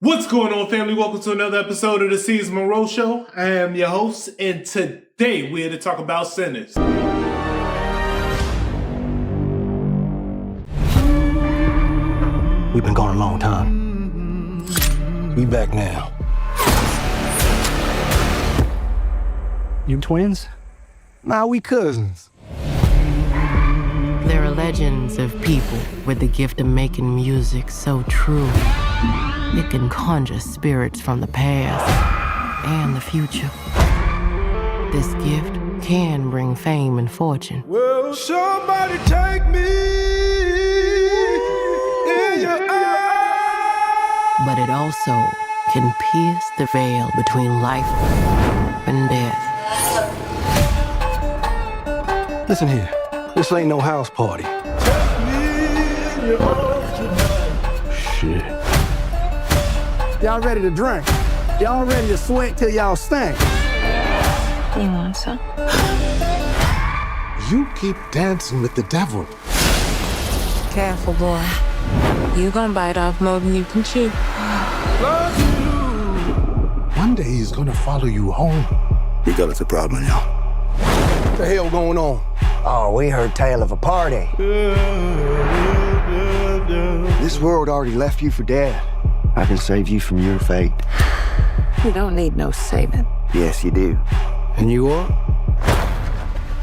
What's going on, family? Welcome to another episode of the Seez Monroe Show. I am your host, and today we're here to talk about sinners. We've been gone a long time. We back now. You twins? Nah, we cousins. There are legends of people with the gift of making music so true. It can conjure spirits from the past and the future. This gift can bring fame and fortune. Will somebody take me in your eyes? But it also can pierce the veil between life and death. Listen here, this ain't no house party. Shit. Y'all ready to drink? Y'all ready to sweat till y'all stink? You want some? You keep dancing with the devil. Careful, boy. You gonna bite off more than you can chew. One day he's gonna follow you home. We got us a problem, y'all. What the hell going on? Oh, we heard tale of a party. This world already left you for dead. I can save you from your fate. You don't need no saving. Yes, you do. And you are?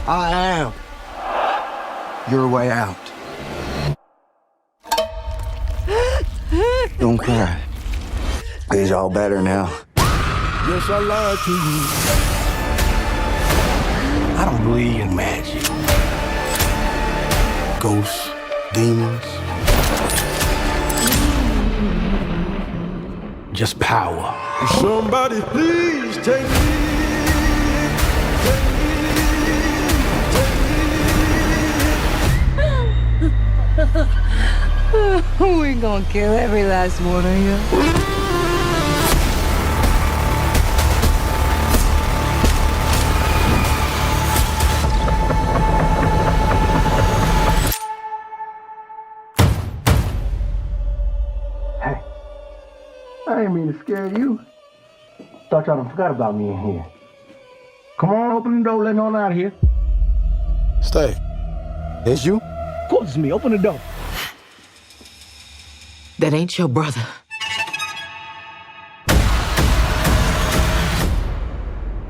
I am your way out. Don't cry. It's all better now. Yes, I lied to you. I don't believe in magic. Ghosts, demons. Just power. Somebody please take me. We gonna kill every last one of you. I ain't mean to scare you. Thought y'all done forgot about me in here. Come on, open the door, let me on out of here. Stay. It's you? Of course it's me, open the door. That ain't your brother.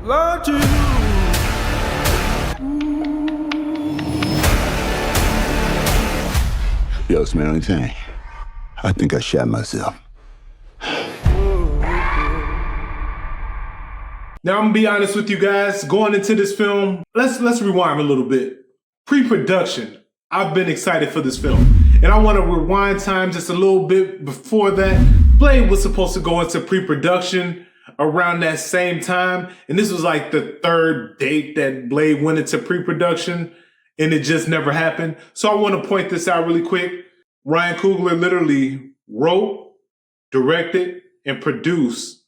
Lied to you. Yo, smell anything? I think I shot myself. Now, I'm gonna be honest with you guys. Going into this film, let's rewind a little bit. Pre-production. I've been excited for this film. And I want to rewind time just a little bit before that. Blade was supposed to go into pre-production around that same time. And this was like the third date that Blade went into pre-production. And it just never happened. So I want to point this out really quick. Ryan Coogler literally wrote, directed, and produced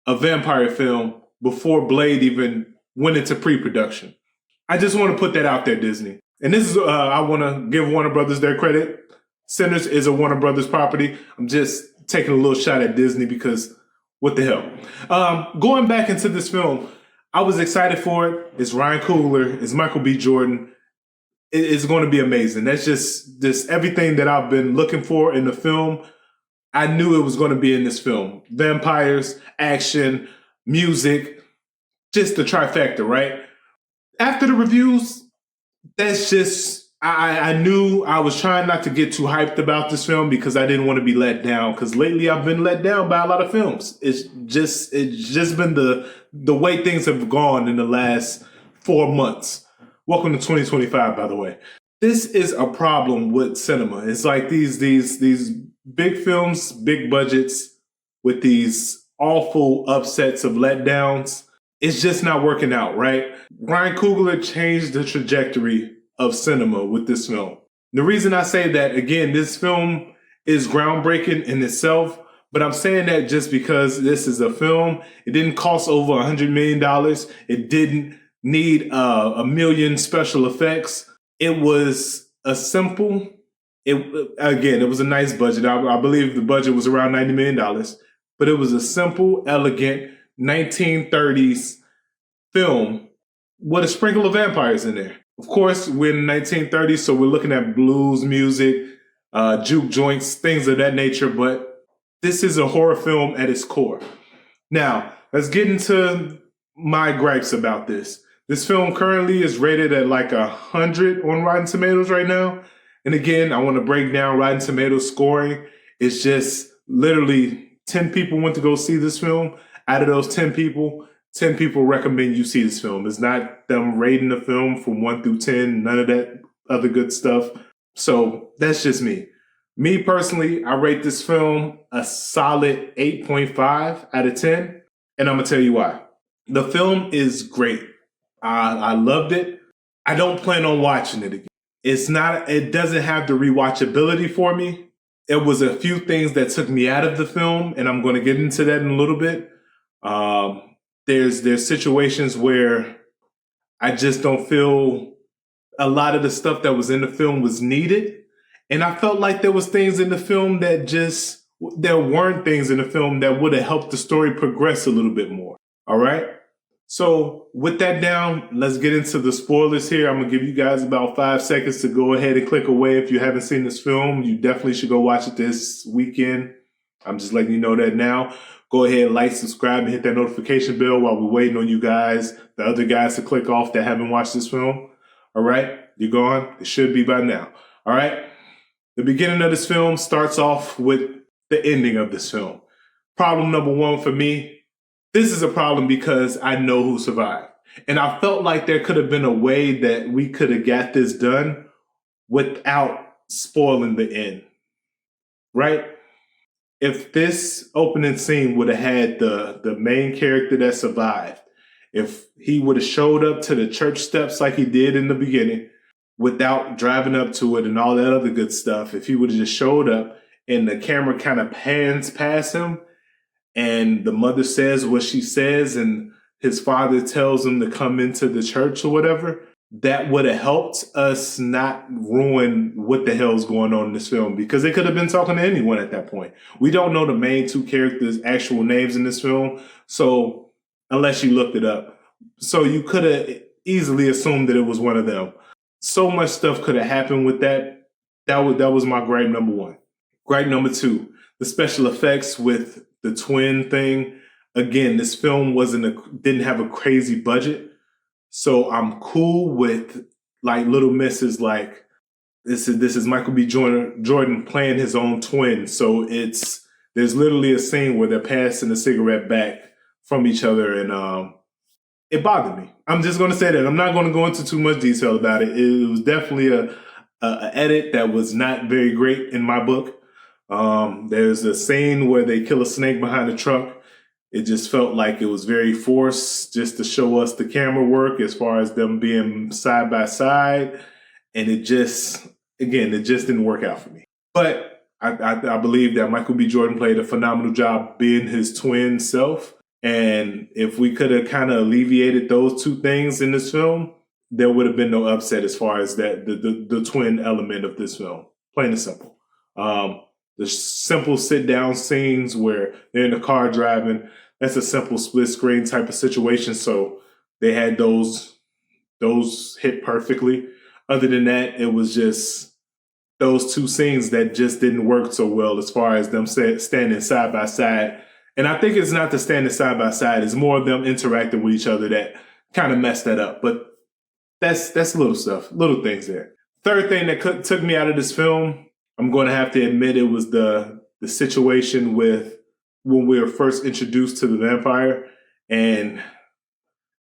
a vampire film before Blade even went into pre-production. I just want to put that out there, Disney. And this is, I want to give Warner Brothers their credit. Sinners is a Warner Brothers property. I'm just taking a little shot at Disney because what the hell? Going back into this film, I was excited for it. It's Ryan Coogler. It's Michael B. Jordan. It's going to be amazing. That's just everything that I've been looking for in the film. I knew it was going to be in this film. Vampires, action, music, just the trifecta, right? After the reviews, that's just, I knew I was trying not to get too hyped about this film because I didn't want to be let down. Because lately I've been let down by a lot of films. It's just been the way things have gone in the last 4 months. Welcome to 2025, by the way. This is a problem with cinema. It's like these big films, big budgets with these awful upsets of letdowns. It's just not working out, right? Ryan Coogler changed the trajectory of cinema with this film. The reason I say that, again, this film is groundbreaking in itself, but I'm saying that just because this is a film. It didn't cost over $100 million. It didn't need a million special effects. It was a simple, it was a nice budget. I believe the budget was around $90 million. but it was a simple, elegant 1930s film with a sprinkle of vampires in there. Of course, we're in the 1930s, so we're looking at blues music, juke joints, things of that nature, but this is a horror film at its core. Now, let's get into my gripes about this. This film currently is rated at like 100 on Rotten Tomatoes right now. And again, I want to break down Rotten Tomatoes scoring. It's just literally 10 people went to go see this film. Out of those 10 people recommend you see this film. It's not them rating the film from 1 through 10, none of that other good stuff. So that's just me. Me personally, I rate this film a solid 8.5 out of 10. And I'm going to tell you why. The film is great. I loved it. I don't plan on watching it again. It doesn't have the rewatchability for me. It was a few things that took me out of the film, and I'm going to get into that in a little bit. There's situations where I just don't feel a lot of the stuff that was in the film was needed. And I felt like there was things in the film there weren't things in the film that would have helped the story progress a little bit more. All right. So with that down, let's get into the spoilers here. I'm going to give you guys about 5 seconds to go ahead and click away. If you haven't seen this film, you definitely should go watch it this weekend. I'm just letting you know that now. Go ahead, like, subscribe, and hit that notification bell while we're waiting on you guys, the other guys, to click off that haven't watched this film. All right, you're gone. It should be by now. All right. The beginning of this film starts off with the ending of this film. Problem number one for me. This is a problem because I know who survived. And I felt like there could have been a way that we could have got this done without spoiling the end. Right? If this opening scene would have had the main character that survived, if he would have showed up to the church steps like he did in the beginning without driving up to it and all that other good stuff, if he would have just showed up and the camera kind of pans past him, and the mother says what she says, and his father tells him to come into the church or whatever, that would have helped us not ruin what the hell's going on in this film, because they could have been talking to anyone at that point. We don't know the main two characters' actual names in this film, so unless you looked it up. So you could have easily assumed that it was one of them. So much stuff could have happened with that. That was my gripe number one. Gripe number two, the special effects with the twin thing. Again, this film didn't have a crazy budget. So I'm cool with like little misses, like this is Michael B. Jordan playing his own twin. So there's literally a scene where they're passing a cigarette back from each other, and it bothered me. I'm just going to say that. I'm not going to go into too much detail about it. It was definitely a edit that was not very great in my book. There's a scene where they kill a snake behind a truck. It just felt like it was very forced just to show us the camera work as far as them being side by side. And it just didn't work out for me. But I believe that Michael B. Jordan played a phenomenal job being his twin self. And if we could have kind of alleviated those two things in this film, there would have been no upset as far as that the twin element of this film. Plain and simple. The simple sit-down scenes where they're in the car driving, that's a simple split screen type of situation. So they had those hit perfectly. Other than that, it was just those two scenes that just didn't work so well as far as them standing side by side. And I think it's not the standing side by side. It's more of them interacting with each other that kind of messed that up. But that's little stuff, little things there. Third thing that took me out of this film, I'm going to have to admit, it was the situation with when we were first introduced to the vampire. And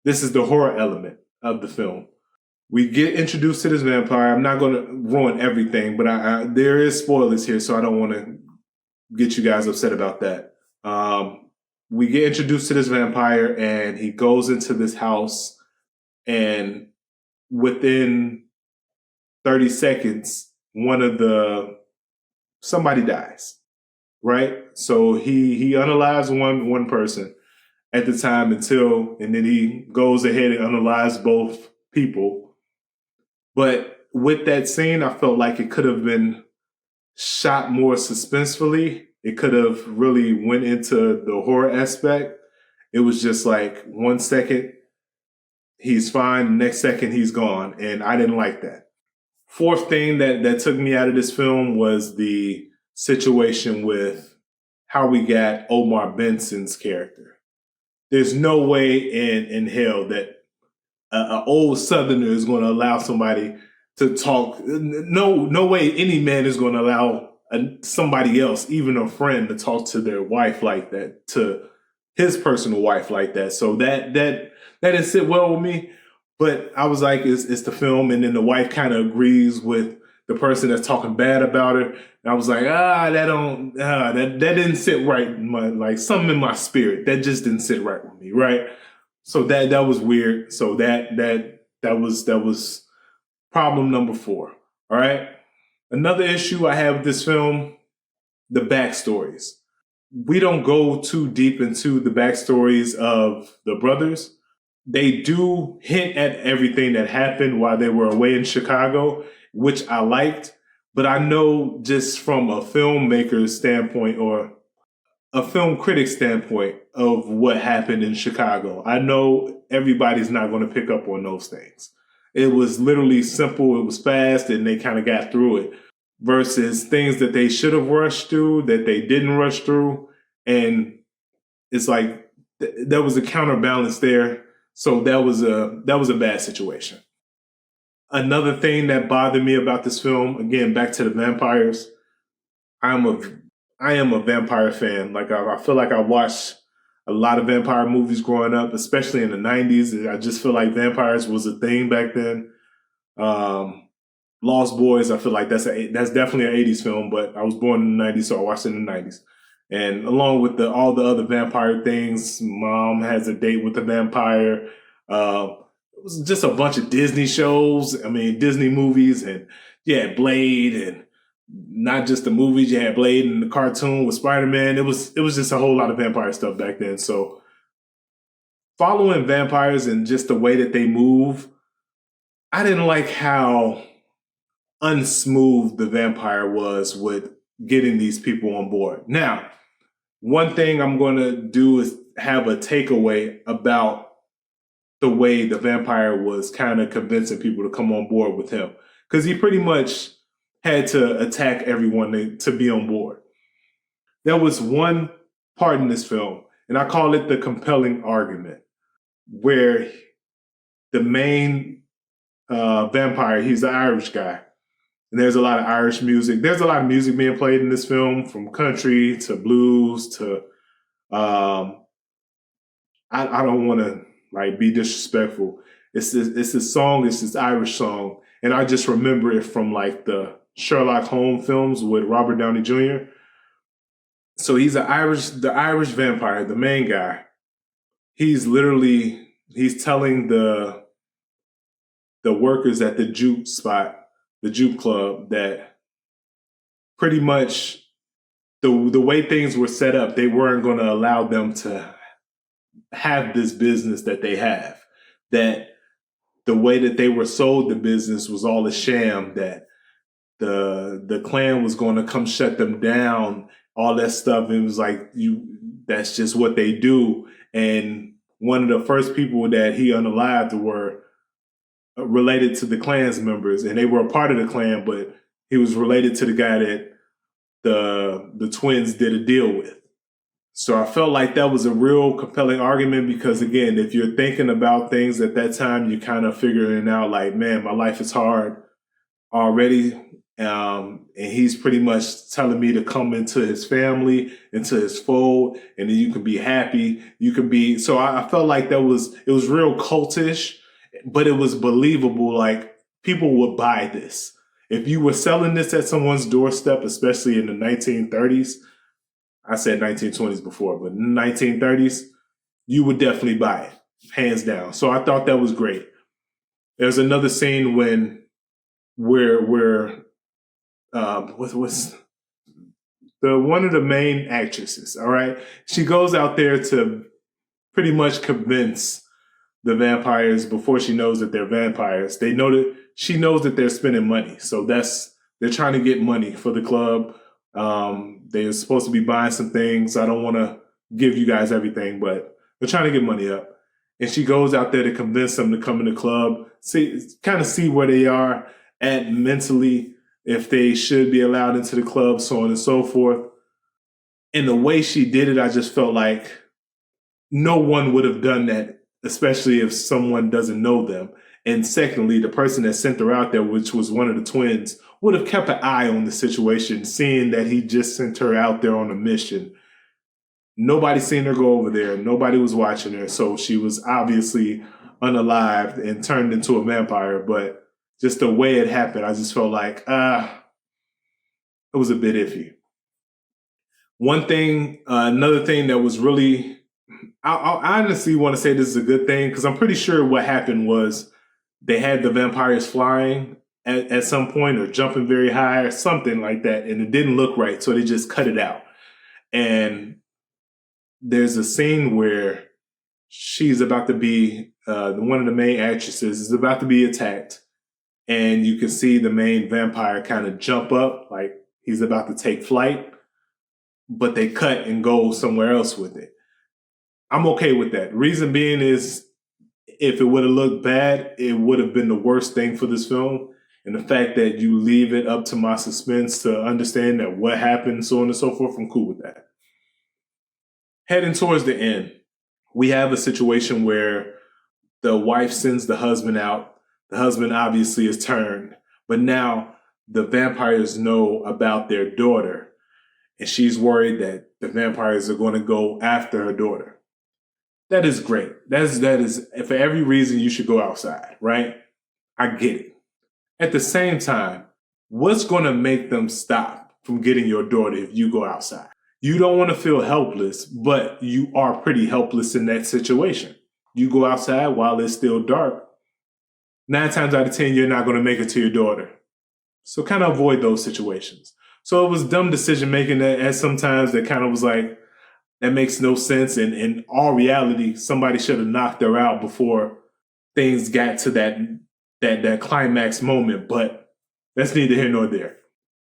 this is the horror element of the film. We get introduced to this vampire. I'm not going to ruin everything, but there is spoilers here, so I don't want to get you guys upset about that. We get introduced to this vampire, and he goes into this house, and within 30 seconds, somebody dies, right? So he unalives one person at the time and then he goes ahead and unalives both people. But with that scene, I felt like it could have been shot more suspensefully. it could have really went into the horror aspect. It was just like 1 second he's fine, the next second he's gone, and I didn't like that. Fourth thing that took me out of this film was the situation with how we got Omar Benson's character. There's no way in hell that an old Southerner is going to allow somebody to talk. No way any man is going to allow somebody else, even a friend, to talk to their wife like that, to his personal wife like that. So that didn't sit well with me. But I was like, it's the film, and then the wife kind of agrees with the person that's talking bad about her. And I was like, that didn't sit right. Like something in my spirit that just didn't sit right with me, right? So that was weird. So that was problem number 4. All right. Another issue I have with this film, the backstories. We don't go too deep into the backstories of the brothers. They do hint at everything that happened while they were away in Chicago, which I liked. But I know just from a filmmaker's standpoint or a film critic standpoint of what happened in Chicago, I know everybody's not going to pick up on those things. It was literally simple. It was fast, and they kind of got through it. Versus things that they should have rushed through that they didn't rush through, and it's like there was a counterbalance there. So that was a bad situation. Another thing that bothered me about this film, again, back to the vampires, I am a vampire fan. Like I feel like I watched a lot of vampire movies growing up, especially in the 90s. I just feel like vampires was a thing back then. Lost Boys, I feel like that's definitely an 80s film, but I was born in the 90s, so I watched it in the 90s. And along with all the other vampire things, Mom Has a Date with a Vampire. It was just a bunch of Disney shows. I mean, Disney movies, and you had Blade, and not just the movies. You had Blade and the cartoon with Spider-Man. It was just a whole lot of vampire stuff back then. So following vampires and just the way that they move, I didn't like how unsmooth the vampire was with getting these people on board. Now, one thing I'm going to do is have a takeaway about the way the vampire was kind of convincing people to come on board with him, because he pretty much had to attack everyone to be on board. There was one part in this film, and I call it the compelling argument, where the main vampire, he's the Irish guy. And there's a lot of Irish music. There's a lot of music being played in this film, from country to blues to, I don't want to be disrespectful. It's this song, it's this Irish song. And I just remember it from the Sherlock Holmes films with Robert Downey Jr. So he's the Irish vampire, the main guy. He's telling the workers at the juke spot, the juke club, that pretty much the way things were set up, they weren't going to allow them to have this business that they have. That the way that they were sold the business was all a sham, that the Klan was going to come shut them down, all that stuff. It was like, that's just what they do. And one of the first people that he unalived were related to the Klan's members, and they were a part of the Klan, but he was related to the guy that the twins did a deal with. So I felt like that was a real compelling argument, because again, if you're thinking about things at that time, you're kind of figuring out man, my life is hard already. And he's pretty much telling me to come into his family, into his fold, and then you can be happy. You can be. So I felt like it was real cultish, but it was believable. People would buy this. If you were selling this at someone's doorstep, especially in the 1930s, I said 1920s before, but in the 1930s, you would definitely buy it, hands down. So I thought that was great. There's another scene where what's one of the main actresses, all right? She goes out there to pretty much convince the vampires before she knows that they're vampires. She knows that they're spending money. So they're trying to get money for the club. They're supposed to be buying some things. I don't want to give you guys everything, but they're trying to get money up. And she goes out there to convince them to come in the club, kind of see where they are at mentally, if they should be allowed into the club, so on and so forth. And the way she did it, I just felt like no one would have done that, especially if someone doesn't know them. And secondly, the person that sent her out there, which was one of the twins, would have kept an eye on the situation, seeing that he just sent her out there on a mission. Nobody seen her go over there. Nobody was watching her. So she was obviously unalived and turned into a vampire. But just the way it happened, I just felt like, it was a bit iffy. Another thing that was really, I honestly want to say this is a good thing, because I'm pretty sure what happened was they had the vampires flying at some point or jumping very high or something like that, and it didn't look right, so they just cut it out. And there's a scene where she's about to be, one of the main actresses is about to be attacked, and you can see the main vampire kind of jump up like he's about to take flight, but they cut and go somewhere else with it. I'm okay with that. Reason being is, if it would have looked bad, it would have been the worst thing for this film. And the fact that you leave it up to my suspense to understand that what happened, so on and so forth, I'm cool with that. Heading towards the end, we have a situation where the wife sends the husband out. The husband obviously is turned, but now the vampires know about their daughter, and she's worried that the vampires are going to go after her daughter. That is great. That is for every reason you should go outside, right? I get it. At the same time, what's going to make them stop from getting your daughter if you go outside? You don't want to feel helpless, but you are pretty helpless in that situation. You go outside while it's still dark. 9 times out of 10, you're not going to make it to your daughter. So kind of avoid those situations. So it was dumb decision making that sometimes that kind of was like, that makes no sense. And in all reality, somebody should have knocked her out before things got to that climax moment. But that's neither here nor there.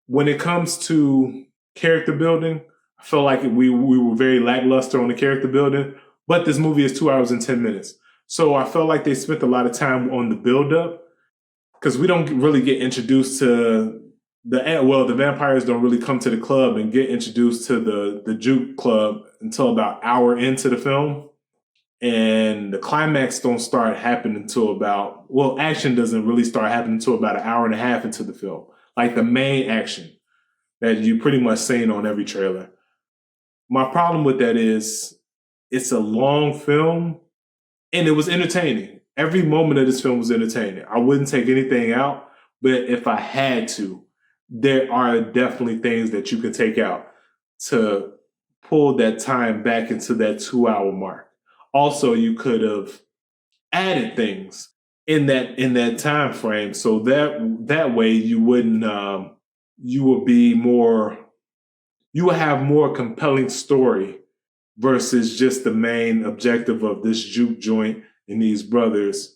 When it comes to character building, I felt like we were very lackluster on the character building. But this movie is 2 hours and 10 minutes. So I felt like they spent a lot of time on the build-up, because we don't really get introduced to the vampires don't really come to the club and get introduced to the juke club until about an hour into the film. And the climax don't start happening until action doesn't really start happening until about an hour and a half into the film. Like the main action that you pretty much seen on every trailer. My problem with that is it's a long film and it was entertaining. Every moment of this film was entertaining. I wouldn't take anything out, but if I had to, there are definitely things that you can take out to pull that time back into that 2 hour mark. Also, you could have added things in that time frame, so that way you wouldn't you would have more compelling story versus just the main objective of this juke joint and these brothers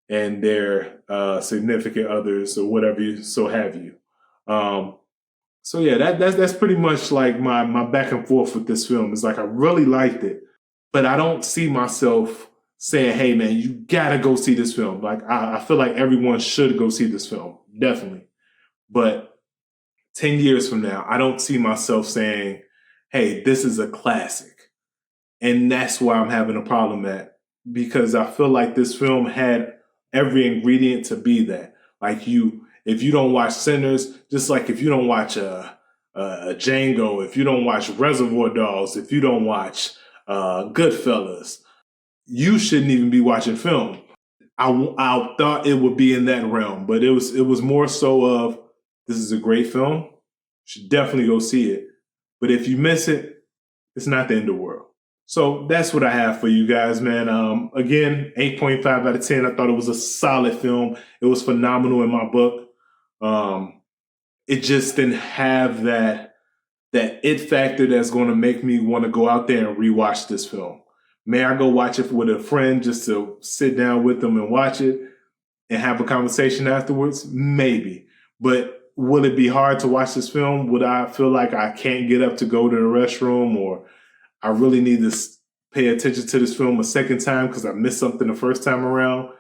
and their significant others or whatever have you. So yeah, that's pretty much like my back and forth with this film. It's like I really liked it, but I don't see myself saying, hey man, you gotta go see this film. Like I feel like everyone should go see this film, definitely. But 10 years from now, I don't see myself saying, hey, this is a classic. And that's why I'm having a problem at, because I feel like this film had every ingredient to be that. Like if you don't watch Sinners, just like if you don't watch Django, if you don't watch Reservoir Dogs, if you don't watch Goodfellas, you shouldn't even be watching film. I thought it would be in that realm, but it was more so of, this is a great film. You should definitely go see it. But if you miss it, it's not the end of the world. So that's what I have for you guys, man. Again, 8.5 out of 10. I thought it was a solid film. It was phenomenal in my book. It just didn't have that it factor that's going to make me want to go out there and rewatch this film. May I go watch it with a friend just to sit down with them and watch it and have a conversation afterwards? Maybe. But will it be hard to watch this film? Would I feel like I can't get up to go to the restroom, or I really need to pay attention to this film a second time because I missed something the first time around?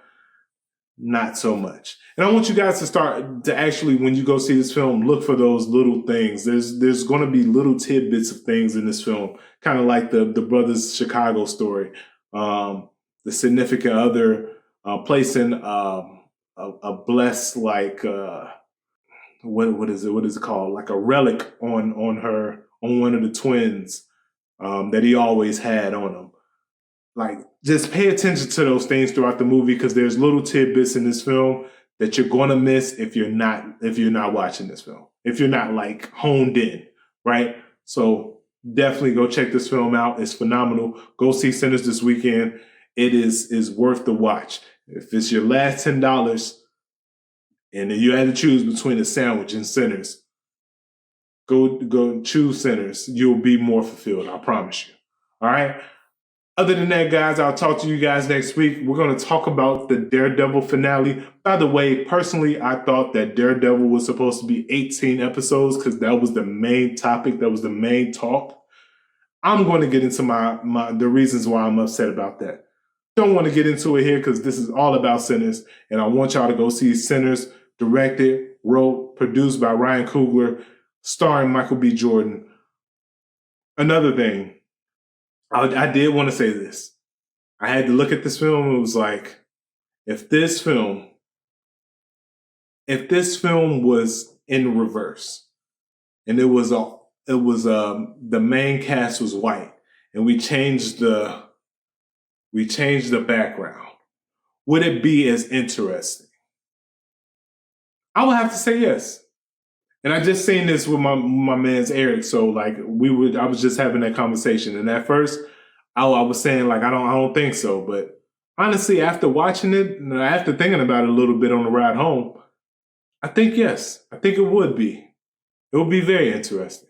Not so much. And I want you guys to start to actually, when you go see this film, look for those little things. There's going to be little tidbits of things in this film, kind of like the Brothers Chicago story, the significant other placing a blessed, like what is it called, like a relic on one of the twins that he always had on him. Like, just pay attention to those things throughout the movie, because there's little tidbits in this film that you're gonna miss if you're not watching this film, if you're not like honed in, right? So definitely go check this film out. It's phenomenal. Go see Sinners this weekend. It is worth the watch. If it's your last $10 and you had to choose between a sandwich and Sinners, go choose Sinners. You'll be more fulfilled, I promise you. All right? Other than that, guys, I'll talk to you guys next week. We're going to talk about the Daredevil finale. By the way, personally, I thought that Daredevil was supposed to be 18 episodes because that was the main topic. That was the main talk. I'm going to get into the reasons why I'm upset about that. Don't want to get into it here because this is all about Sinners, and I want y'all to go see Sinners, directed, wrote, produced by Ryan Coogler, starring Michael B. Jordan. Another thing, I did want to say this. I had to look at this film. It was like, if this film was in reverse, and the main cast was white, and we changed the background, would it be as interesting? I would have to say yes. And I just seen this with my man's Eric. So like I was just having that conversation. And at first I was saying like, I don't think so. But honestly, after watching it and after thinking about it a little bit on the ride home, I think yes. I think it would be. It would be very interesting.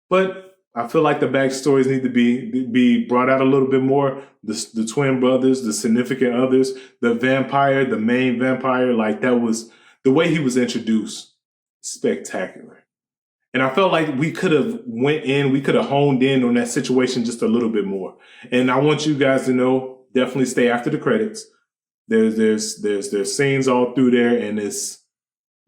But I feel like the backstories need to be brought out a little bit more. The twin brothers, the significant others, the vampire, the main vampire, like that was the way he was introduced. Spectacular. And I felt like we could have honed in on that situation just a little bit more. And I want you guys to know, definitely stay after the credits. There's scenes all through there, and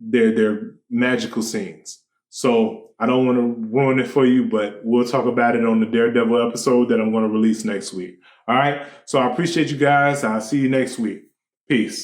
they're magical scenes. So I don't want to ruin it for you, but we'll talk about it on the Daredevil episode that I'm going to release next week. All right. So I appreciate you guys. I'll see you next week. Peace.